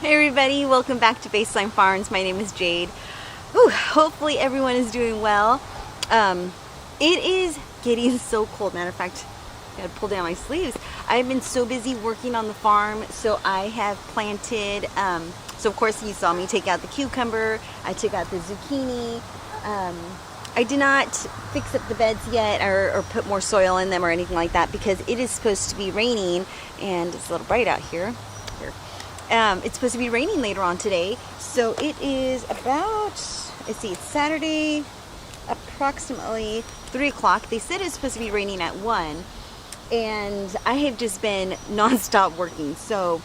Hey everybody, welcome back to Baseline Farms. My name is Jade. Ooh, hopefully everyone is doing well. It is getting so cold. Matter of fact, I gotta pull down my sleeves. I've been so busy working on the farm, so I have planted, so of course you saw me take out the cucumber, I took out the zucchini. I did not fix up the beds yet or put more soil in them or anything like that because it is supposed to be raining, and it's a little bright out here. It's supposed to be raining later on today, so it is about, let's see, it's Saturday, approximately 3 o'clock. They said it's supposed to be raining at 1, and I have just been non-stop working. So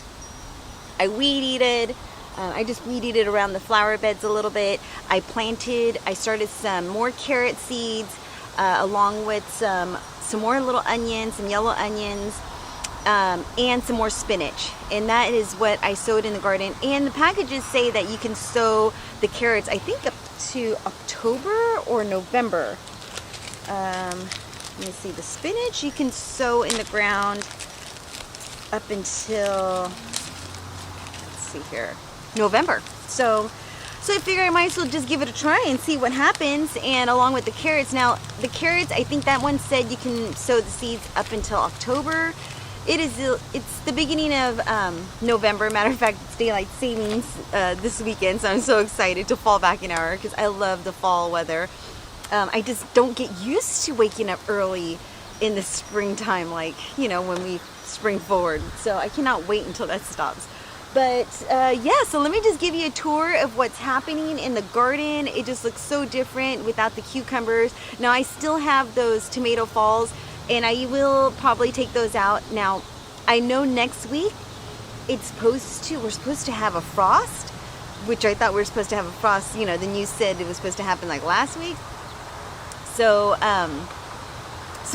I weed eated. I just weed eated around the flower beds a little bit. I started some more carrot seeds, along with some more little onions, some yellow onions, and some more spinach, and that is what I sowed in the garden. And the packages say that you can sow the carrots, I think, up to October or November. Let me see, the spinach you can sow in the ground up until, let's see here, November. So I figure I might as well just give it a try and see what happens. And along with the carrots, now the carrots, I think that one said you can sow the seeds up until October. It's the beginning of November. Matter of fact, it's daylight savings this weekend, so I'm so excited to fall back an hour because I love the fall weather. I just don't get used to waking up early in the springtime, like, you know, when we spring forward. So I cannot wait until that stops. But yeah, so let me just give you a tour of what's happening in the garden. It just looks so different without the cucumbers. Now I still have those tomato falls, and I will probably take those out. Now, I know next week we're supposed to have a frost, which I thought we were supposed to have a frost, you know, the news said it was supposed to happen like last week. So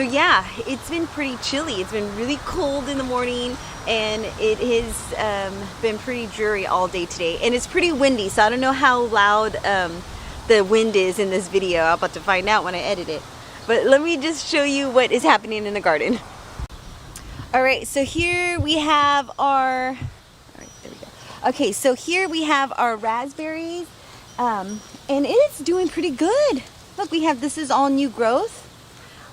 yeah, it's been pretty chilly. It's been really cold in the morning, and it has been pretty dreary all day today. And it's pretty windy, so I don't know how loud the wind is in this video. I'm about to find out when I edit it. But let me just show you what is happening in the garden. All right, so here we have our, all right, there we go. Okay, so here we have our raspberries, and it's doing pretty good. Look, this is all new growth,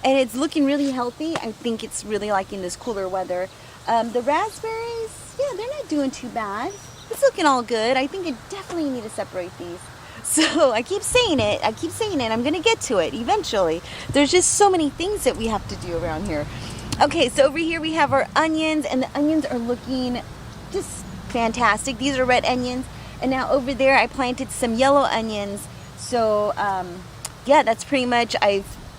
and it's looking really healthy. I think it's really liking this cooler weather. The raspberries, yeah, they're not doing too bad. It's looking all good. I think I definitely need to separate these. So I keep saying it, I'm gonna get to it eventually. There's just so many things that we have to do around here. Okay, so over here we have our onions, and the onions are looking just fantastic. These are red onions, and now over there I planted some yellow onions. So yeah, that's pretty much,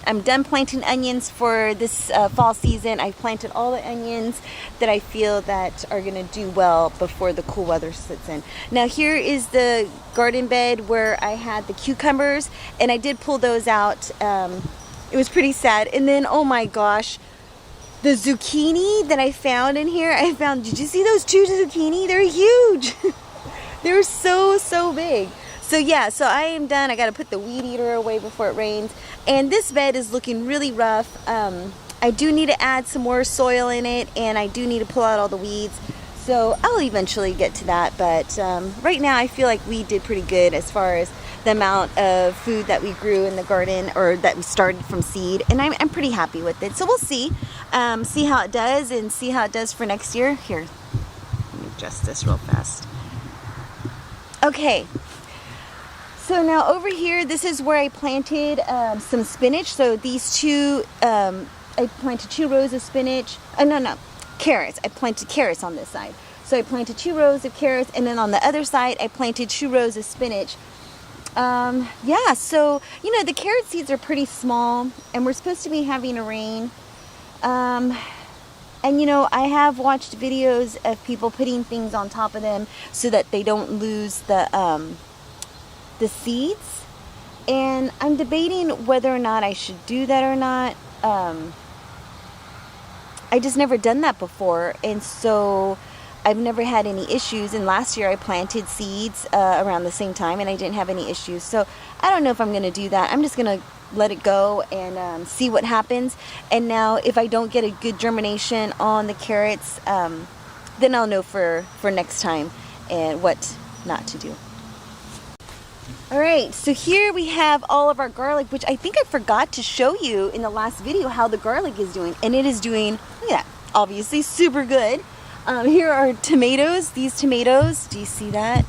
I'm done planting onions for this fall season. I planted all the onions that I feel that are gonna do well before the cool weather sets in. Now here is the garden bed where I had the cucumbers, and I did pull those out. It was pretty sad. And then, oh my gosh, the zucchini that I found in here, did you see those 2 zucchini? They're huge. They're so big. So yeah, so I am done. I got to put the weed eater away before it rains. And this bed is looking really rough. I do need to add some more soil in it, and I do need to pull out all the weeds. So I'll eventually get to that. But right now I feel like we did pretty good as far as the amount of food that we grew in the garden, or that we started from seed. And I'm pretty happy with it. So we'll see how it does, and see how it does for next year. Here, let me adjust this real fast. Okay. So now over here, this is where I planted some spinach. So these I planted 2 rows of spinach. Carrots. I planted carrots on this side. So I planted 2 rows of carrots, and then on the other side, I planted 2 rows of spinach. Yeah, so, you know, the carrot seeds are pretty small, and we're supposed to be having a rain. And, you know, I have watched videos of people putting things on top of them so that they don't lose the seeds, and I'm debating whether or not I should do that or not. I just never done that before, and so I've never had any issues. And last year I planted seeds around the same time, and I didn't have any issues. So I don't know if I'm going to do that. I'm just going to let it go and see what happens. And now if I don't get a good germination on the carrots, then I'll know for next time and what not to do. All right, so here we have all of our garlic, which I think I forgot to show you in the last video how the garlic is doing, and it is doing, look at that, obviously super good. Here are tomatoes. These tomatoes, do you see that?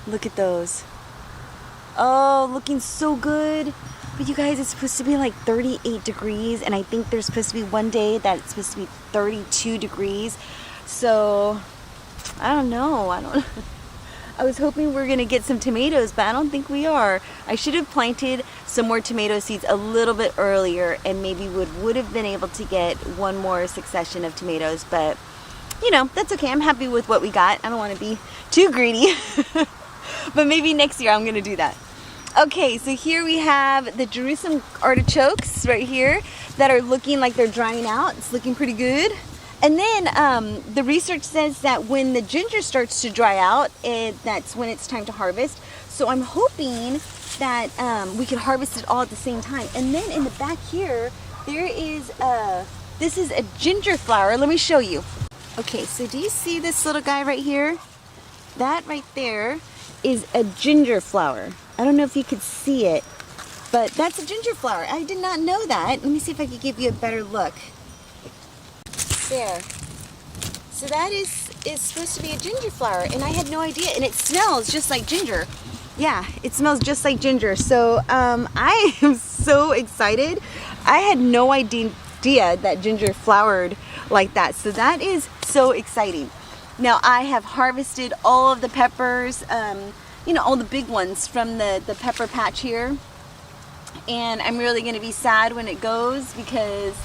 Look at those. Oh, looking so good. But you guys, it's supposed to be like 38 degrees, and I think there's supposed to be one day that it's supposed to be 32 degrees. So, I don't know. I was hoping we were going to get some tomatoes, but I don't think we are. I should have planted some more tomato seeds a little bit earlier, and maybe would have been able to get one more succession of tomatoes, but you know, that's okay. I'm happy with what we got. I don't want to be too greedy, but maybe next year I'm going to do that. Okay, so here we have the Jerusalem artichokes right here that are looking like they're drying out. It's looking pretty good. And then the research says that when the ginger starts to dry out, that's when it's time to harvest. So I'm hoping that we can harvest it all at the same time. And then in the back here, there is this is a ginger flower. Let me show you. Okay, so do you see this little guy right here? That right there is a ginger flower. I don't know if you could see it, but that's a ginger flower. I did not know that. Let me see if I could give you a better look. There. So that is supposed to be a ginger flower, and I had no idea, and it smells just like ginger. Yeah, it smells just like ginger. So I am so excited. I had no idea that ginger flowered like that. So that is so exciting. Now I have harvested all of the peppers, you know, all the big ones from the pepper patch here. And I'm really going to be sad when it goes because,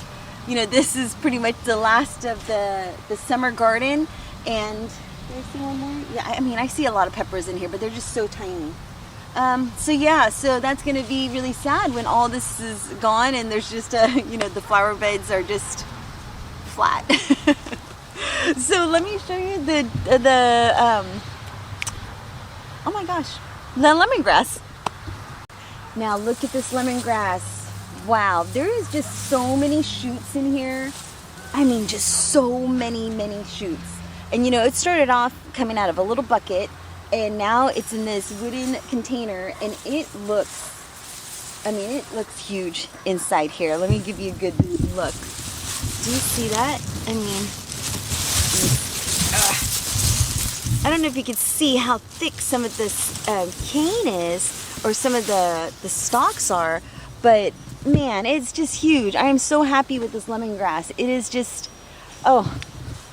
you know, this is pretty much the last of the summer garden. And do I see one more? Yeah, I mean, I see a lot of peppers in here, but they're just so tiny. So yeah, so that's going to be really sad when all this is gone and there's just you know, the flower beds are just flat. So let me show you oh my gosh, the lemongrass. Now look at this lemongrass. Wow, there is just so many shoots in here. I mean, just so many shoots. And you know, it started off coming out of a little bucket, and now it's in this wooden container, and it looks, I mean, it looks huge inside here. Let me give you a good look. Do you see that? I mean, I don't know if you can see how thick some of this cane is, or some of the stalks are, but man, it's just huge. I am so happy with this lemongrass. It is just, oh,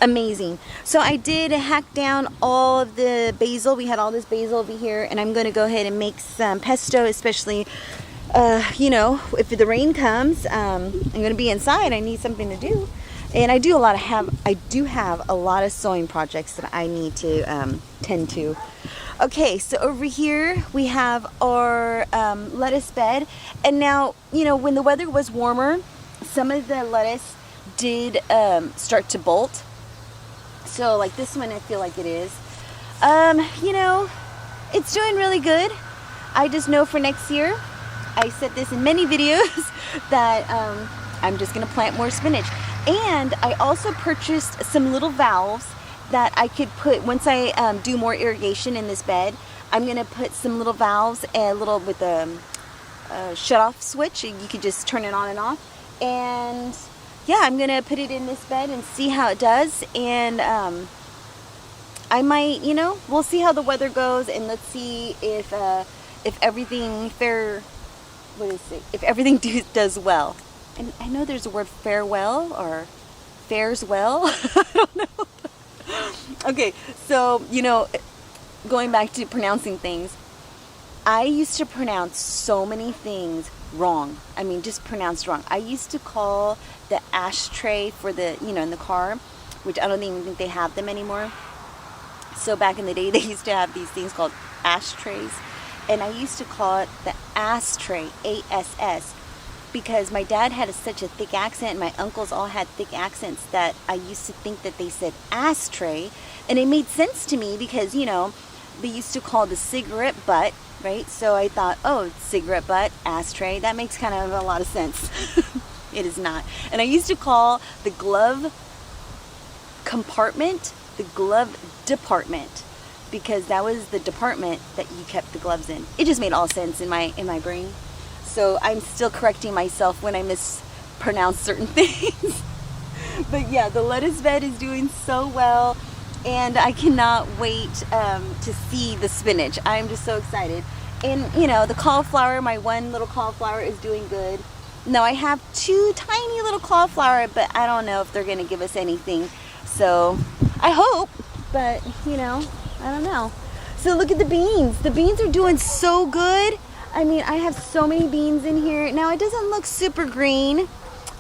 amazing. So I did hack down all of the basil. We had all this basil over here, and I'm going to go ahead and make some pesto, especially, you know, if the rain comes. I'm going to be inside. I need something to do. And I do have a lot of sewing projects that I need to tend to. Okay, so over here we have our lettuce bed. And now, you know, when the weather was warmer, some of the lettuce did start to bolt. So like this one, I feel like it is. You know, it's doing really good. I just know for next year, I said this in many videos, that I'm just going to plant more spinach. And I also purchased some little valves that I could put, once I do more irrigation in this bed, I'm going to put some little valves, a little with a shut-off switch. You could just turn it on and off. And yeah, I'm going to put it in this bed and see how it does. And I might, you know, we'll see how the weather goes, and let's see if everything if everything does well. And I know there's a word farewell or fares well. I don't know. Okay, so, you know, going back to pronouncing things, I used to pronounce so many things wrong. I mean, just pronounced wrong. I used to call the ashtray for the, you know, in the car, which I don't even think they have them anymore. So back in the day, they used to have these things called ashtrays. And I used to call it the ass tray, A-S-S. Because my dad had such a thick accent, and my uncles all had thick accents, that I used to think that they said ashtray. And it made sense to me because, you know, they used to call the cigarette butt, right? So I thought, oh, cigarette butt, ashtray, that makes kind of a lot of sense. It is not. And I used to call the glove compartment the glove department, because that was the department that you kept the gloves in. It just made all sense in my brain. So I'm still correcting myself when I mispronounce certain things. But yeah, the lettuce bed is doing so well, and I cannot wait to see the spinach. I'm just so excited. And you know, the cauliflower, my one little cauliflower is doing good. Now I have 2 tiny little cauliflower, but I don't know if they're gonna give us anything. So I hope, but you know, I don't know. So look at the beans. The beans are doing so good. I mean, I have so many beans in here. Now it doesn't look super green.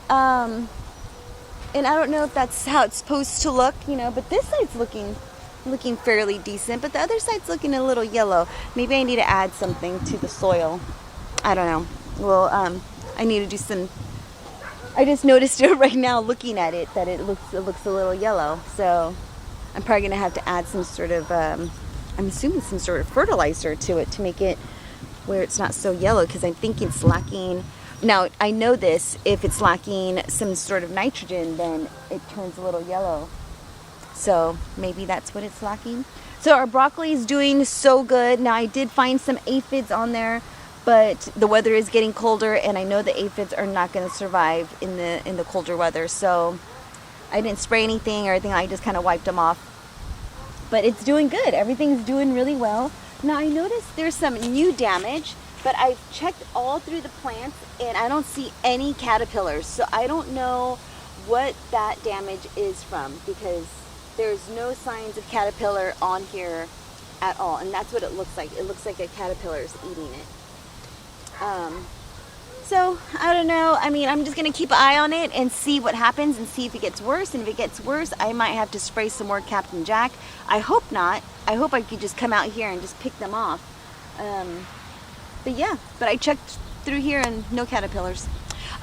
And I don't know if that's how it's supposed to look, you know, but this side's looking fairly decent, but the other side's looking a little yellow. Maybe I need to add something to the soil. I don't know. Well, I need to do some. I just noticed it right now looking at it that it looks a little yellow. So I'm probably gonna have to add some sort of I'm assuming some sort of fertilizer to it to make it where it's not so yellow, because I think it's lacking. Now I know this, if it's lacking some sort of nitrogen, then it turns a little yellow. So maybe that's what it's lacking. So our broccoli is doing so good. Now I did find some aphids on there, but the weather is getting colder, and I know the aphids are not going to survive in the colder weather. So I didn't spray anything or anything. I just kind of wiped them off. But it's doing good. Everything's doing really well. Now I noticed there's some new damage, but I've checked all through the plants and I don't see any caterpillars. So I don't know what that damage is from, because there's no signs of caterpillar on here at all. And that's what it looks like. It looks like a caterpillar is eating it. So I don't know. I mean, I'm just going to keep an eye on it and see what happens and see if it gets worse. And if it gets worse, I might have to spray some more Captain Jack. I hope not. I hope I could just come out here and just pick them off. But yeah, but I checked through here and no caterpillars.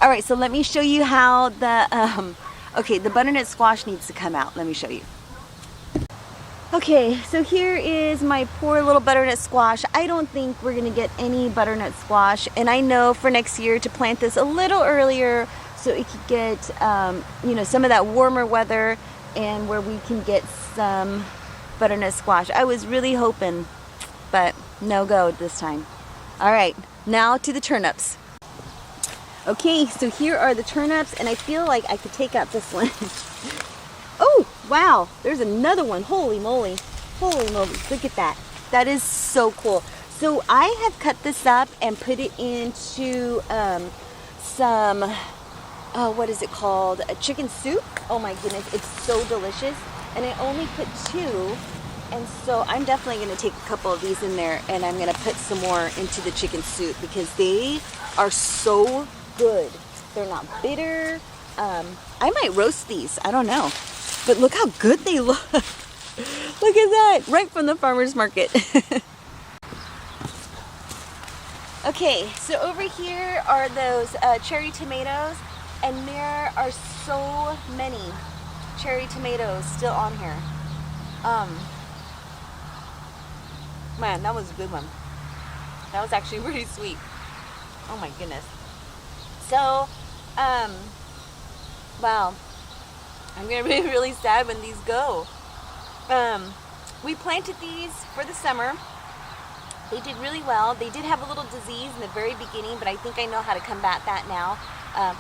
All right, so let me show you how the, okay, the butternut squash needs to come out. Let me show you. Okay, so here is my poor little butternut squash. I don't think we're gonna get any butternut squash, and I know for next year to plant this a little earlier so it could get, you know, some of that warmer weather and where we can get some butternut squash. I was really hoping, but no go this time. All right, now to the turnips. Okay, so here are the turnips, and I feel like I could take out this one. Oh, wow, there's another one. Holy moly. Holy moly, look at that. That is so cool. So I have cut this up and put it into some, what is it called? A chicken soup. Oh my goodness, it's so delicious. And I only put 2. And so I'm definitely going to take a couple of these in there, and I'm going to put some more into the chicken soup because they are so good. They're not bitter. I might roast these. I don't know. But look how good they look. Look at that. Right from the farmer's market. Okay, so over here are those cherry tomatoes. And there are so many cherry tomatoes still on here. Man, that was a good one. That was actually pretty sweet. Oh my goodness. So, wow. I'm gonna be really sad when these go. We planted these for the summer. They did really well. They did have a little disease in the very beginning, but I think I know how to combat that now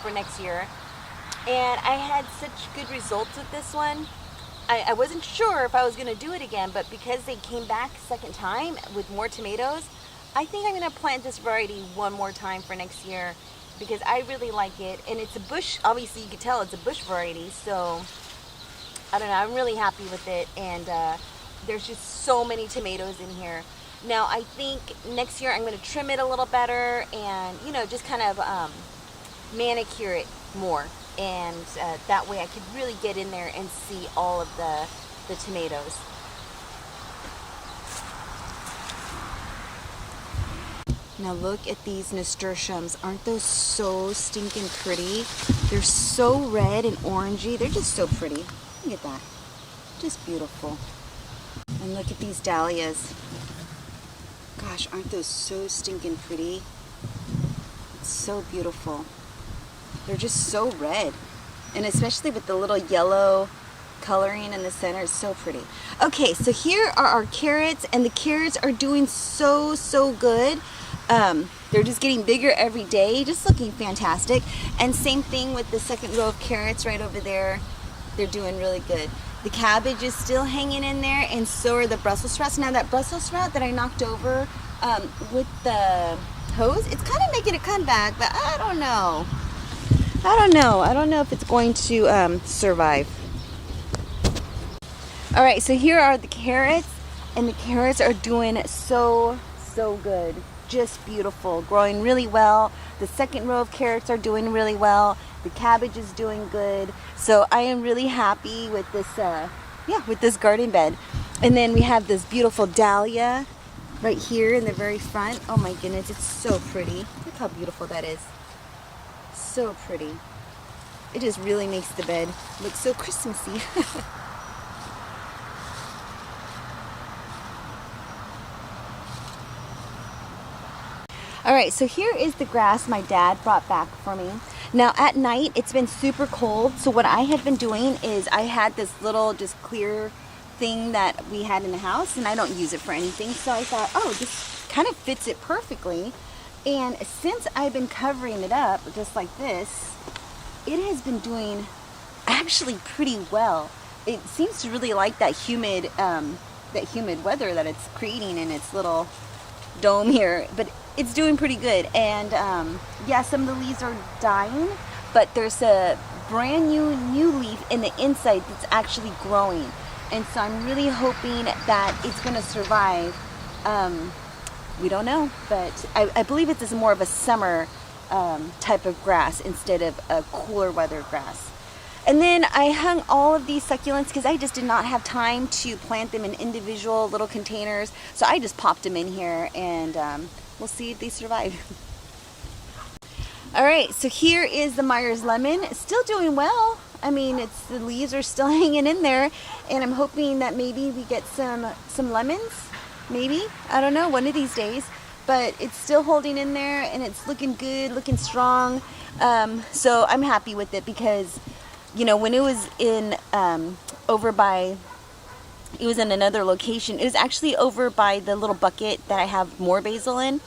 for next year. And I had such good results with this one. I wasn't sure if I was gonna do it again, but because they came back a second time with more tomatoes, I think I'm gonna plant this variety one more time for next year because I really like it. And it's a bush, obviously you can tell it's a bush variety, so I don't know, I'm really happy with it. And there's just so many tomatoes in here. Now I think next year I'm gonna trim it a little better and, you know, just kind of manicure it more. And that way I could really get in there and see all of the tomatoes. Now look at these nasturtiums. Aren't those so stinking pretty? They're so red and orangey. They're just so pretty. Look at that. Just beautiful. And look at these dahlias. Gosh, aren't those so stinking pretty? It's so beautiful. They're just so red. And especially with the little yellow coloring in the center is so pretty. Okay, so here are our carrots, and the carrots are doing so good. They're just getting bigger every day, just looking fantastic. And same thing with the second row of carrots right over there. They're doing really good. The cabbage is still hanging in there, and so are the Brussels sprouts. Now that Brussels sprout that I knocked over with the hose, it's kind of making a comeback, but I don't know. I don't know if it's going to survive. All right, so here are the carrots, and the carrots are doing so good. Just beautiful, growing really well. The second row of carrots are doing really well. The cabbage is doing good. So I am really happy with this, with this garden bed. And then we have this beautiful dahlia right here in the very front. Oh my goodness, it's so pretty. Look how beautiful that is. So pretty. It just really makes the bed look so Christmassy. All right, so here is the grass my dad brought back for me. Now at night, it's been super cold. So what I had been doing is I had this little just clear thing that we had in the house, and I don't use it for anything. So I thought, oh, this kind of fits it perfectly. And since I've been covering it up just like this, it has been doing actually pretty well. It seems to really like that humid weather that it's creating in its little dome here, but it's doing pretty good. And yeah, some of the leaves are dying, but there's a brand new leaf in the inside that's actually growing, and so I'm really hoping that it's going to survive. We don't know, but I believe it's more of a summer type of grass instead of a cooler weather grass. And then I hung all of these succulents because I just did not have time to plant them in individual little containers. So I just popped them in here, and we'll see if they survive. All right, so here is the Myers lemon. It's still doing well. I mean, the leaves are still hanging in there, and I'm hoping that maybe we get some lemons. Maybe, I don't know, one of these days. But it's still holding in there, and it's looking good, looking strong. So I'm happy with it because, you know, when it was in it was in another location. It was actually over by the little bucket that I have more basil in.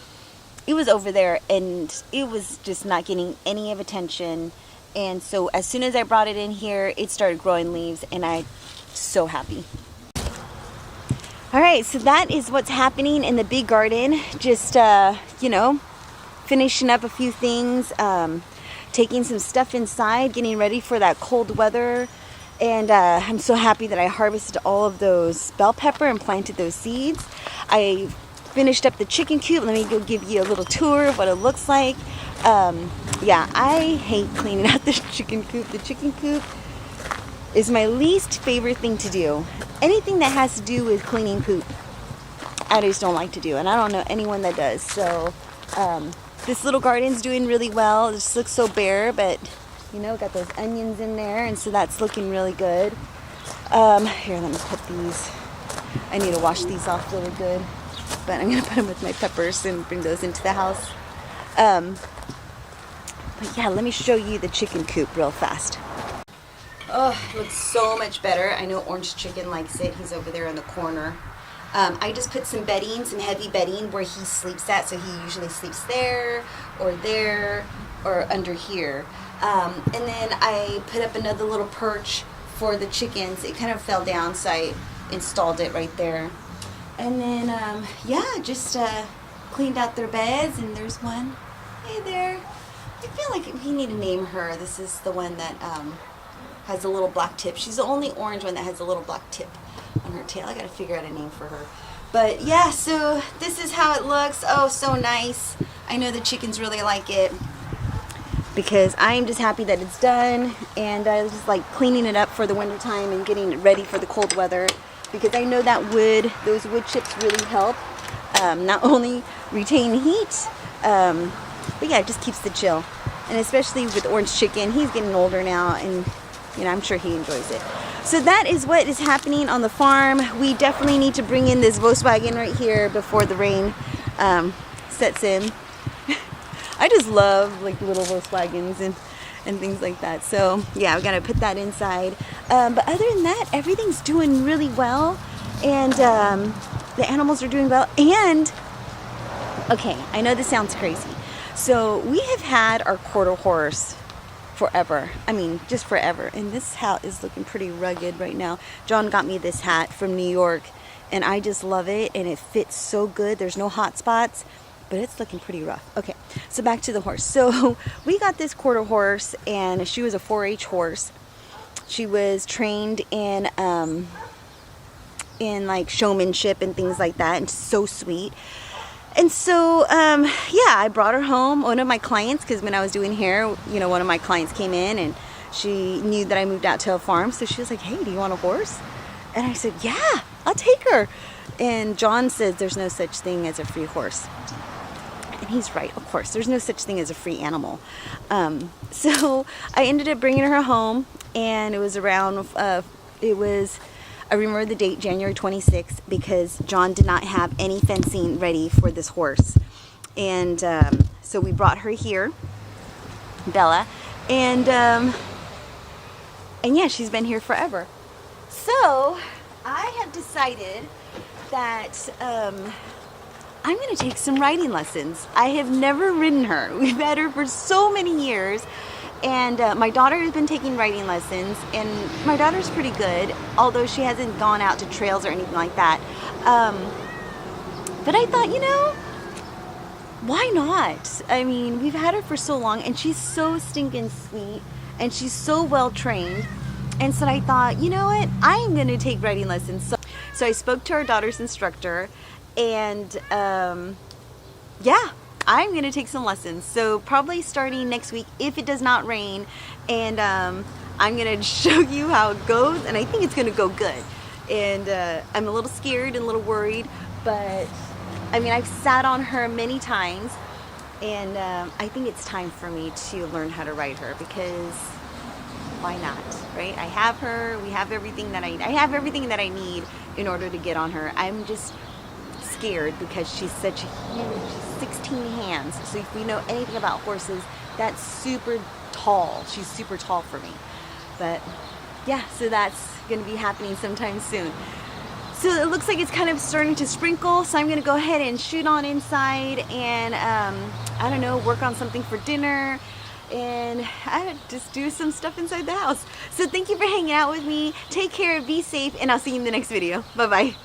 It was over there, and it was just not getting any of attention. And so as soon as I brought it in here, it started growing leaves, and I'm so happy. All right, so that is what's happening in the big garden. Just, you know, finishing up a few things, taking some stuff inside, getting ready for that cold weather. And I'm so happy that I harvested all of those bell pepper and planted those seeds. I finished up the chicken coop. Let me go give you a little tour of what it looks like. Yeah, I hate cleaning out the chicken coop. The chicken coop is my least favorite thing to do. Anything that has to do with cleaning poop, I just don't like to do, and I don't know anyone that does. So this little garden's doing really well. It just looks so bare, but you know, got those onions in there, and so that's looking really good. Here, let me put these. I need to wash these off really good, but I'm gonna put them with my peppers and bring those into the house. But yeah, let me show you the chicken coop real fast. Oh, it looks so much better. I know Orange Chicken likes it. He's over there in the corner. I just put some bedding, some heavy bedding where he sleeps at. So he usually sleeps there, or under here. And then I put up another little perch for the chickens. It kind of fell down, so I installed it right there. And then, yeah, just cleaned out their beds, and there's one. Hey there. I feel like we need to name her. This is the one that has a little black tip. She's the only orange one that has a little black tip on her tail. I gotta figure out a name for her. But yeah, so this is how it looks. Oh, so nice. I know the chickens really like it because I'm just happy that it's done, and I just like cleaning it up for the winter time and getting it ready for the cold weather, because I know that those wood chips really help not only retain heat, but yeah, it just keeps the chill. And especially with Orange Chicken, he's getting older now, and you know, I'm sure he enjoys it. So that is what is happening on the farm. We definitely need to bring in this Volkswagen right here before the rain sets in. I just love like little Volkswagens and things like that. So yeah, we gotta put that inside. But other than that, everything's doing really well, and the animals are doing well. And okay, I know this sounds crazy. So we have had our quarter horse forever. I mean, just forever. And this hat is looking pretty rugged right now. John got me this hat from New York, and I just love it, and it fits so good. There's no hot spots, but it's looking pretty rough. Okay, so back to the horse. So we got this quarter horse, and she was a 4-H horse. She was trained in like showmanship and things like that, and so sweet. And so, yeah, I brought her home. One of my clients, because when I was doing hair, you know, one of my clients came in, and she knew that I moved out to a farm. So she was like, hey, do you want a horse? And I said, yeah, I'll take her. And John says there's no such thing as a free horse. And he's right, of course. There's no such thing as a free animal. So I ended up bringing her home, and it was around, I remember the date, January 26th, because John did not have any fencing ready for this horse. And so we brought her here, Bella, and yeah, she's been here forever. So I have decided that I'm going to take some riding lessons. I have never ridden her. We've had her for so many years. And my daughter has been taking riding lessons, and my daughter's pretty good, although she hasn't gone out to trails or anything like that. But I thought, you know, why not? I mean, we've had her for so long, and she's so stinking sweet, and she's so well trained. And so I thought, you know what? I am going to take riding lessons. So I spoke to our daughter's instructor, and yeah, I'm going to take some lessons. So probably starting next week, if it does not rain, and I'm going to show you how it goes, and I think it's going to go good. And I'm a little scared and a little worried, but I mean, I've sat on her many times, and I think it's time for me to learn how to ride her, because why not, right? I have her, we have everything that I have everything that I need in order to get on her. I'm just scared because she's such a huge, 16 hands. So if we know anything about horses, that's super tall. She's super tall for me. But yeah, so that's going to be happening sometime soon. So it looks like it's kind of starting to sprinkle, so I'm going to go ahead and shoot on inside and I don't know, work on something for dinner, and I just do some stuff inside the house. So thank you for hanging out with me. Take care, be safe, and I'll see you in the next video. Bye bye.